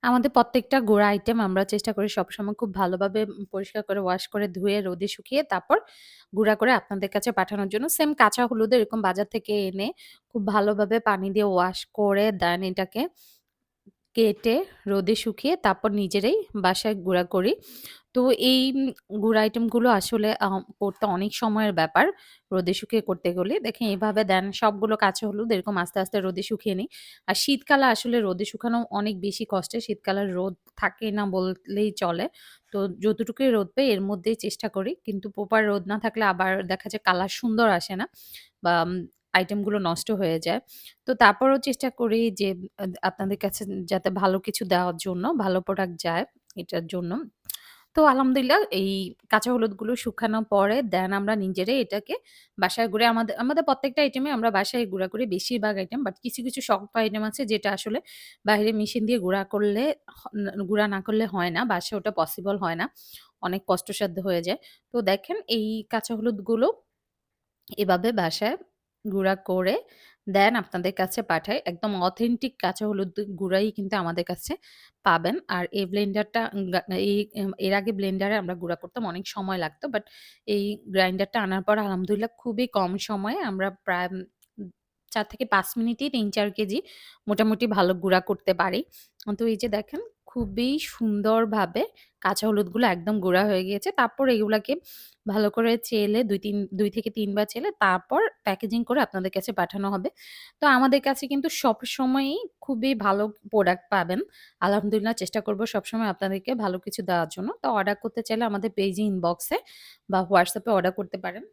আমাদের প্রত্যেকটা গুঁড়া আইটেম আমরা চেষ্টা করি সবসময় খুব ভালোভাবে পরিষ্কার করে ওয়াশ করে ধুয়ে রোদে শুকিয়ে তারপর গুঁড়া করে আপনাদের কাছে পাঠানোর জন্য। সেম কাঁচা হলুদও এরকম বাজার থেকে এনে খুব ভালোভাবে পানি দিয়ে ওয়াশ করে দেন এটাকে কেটে রোদে শুকিয়ে তারপর নিজেরাই বাসায় গুঁড়া করি। তো এই গুঁড়া আইটেমগুলো আসলে করতে অনেক সময়ের ব্যাপার। রোদে শুকিয়ে করতে গেলে দেখেন এভাবে দেন সবগুলো কাঁচা হলুদ এরকম আস্তে, আস্তে রোদে শুকিয়ে নিই। আর শীতকালে আসলে রোদে শুকানো অনেক বেশি কষ্টের। শীতকালে রোদ থাকে না বললেই চলে। তো যতটুকুই রোদ পাই এর মধ্যেই চেষ্টা করি। কিন্তু প্রপার রোদ না থাকলে আবার দেখা যায় কালার সুন্দর আসে না বা আইটেমগুলো নষ্ট হয়ে যায়। তো তারপরেও চেষ্টা করি যে আপনাদের কাছে যাতে ভালো কিছু দেওয়ার জন্য, ভালো প্রোডাক্ট যায় এটার জন্য। তো আলহামদুলিল্লাহ এই কাঁচা হলুদগুলো শুকানোর পরে দেন আমরা নিজেরাই এটাকে বাসায় গুঁড়ে আমাদের আমাদের প্রত্যেকটা আইটেমে আমরা বাসায় গুঁড়া করি বেশিরভাগ আইটেম। বাট কিছু, কিছু শক্ত আইটেম আছে যেটা আসলে বাইরে মেশিন দিয়ে গুঁড়া করলে গুঁড়া না করলে হয় না। বাসায় ওটা পসিবল হয় না। অনেক কষ্টসাধ্য হয়ে যায়। তো দেখেন এই কাঁচা হলুদগুলো এভাবে বাসায় গুঁড়া করে দেন আপনাদের কাছে পাঠাই। একদম অথেন্টিক কাঁচা হলুদ গুঁড়াই কিন্তু আমাদের কাছে পাবেন। আর এই ব্লেন্ডারটা গা এই এর আগে ব্লেন্ডারে আমরা গুঁড়া করতাম অনেক সময় লাগতো। বাট এই গ্রাইন্ডারটা আনার পর আলহামদুলিল্লাহ খুবই কম সময়ে আমরা প্রায় ৪ থেকে ৫ মিনিটেই ৩-৪ কেজি মোটামুটি ভালো গুঁড়া করতে পারি। তো এই যে দেখেন খুবই সুন্দরভাবে কাঁচা হলুদগুলো একদম গুঁড়া হয়ে গিয়েছে। তারপর এগুলাকে ভালো করে চেলে ২ থেকে ৩ বার চেলে তারপর প্যাকেজিং করে আপনাদের কাছে পাঠানো হবে। তো আমাদের কাছে কিন্তু সবসময়ই খুবই ভালো প্রোডাক্ট পাবেন। আলহামদুলিল্লাহ চেষ্টা করব সবসময় আপনাদেরকে ভালো কিছু দেওয়ার জন্য। তো অর্ডার করতে চাইলে আমাদের পেজে ইনবক্সে বা WhatsApp এ অর্ডার করতে পারেন।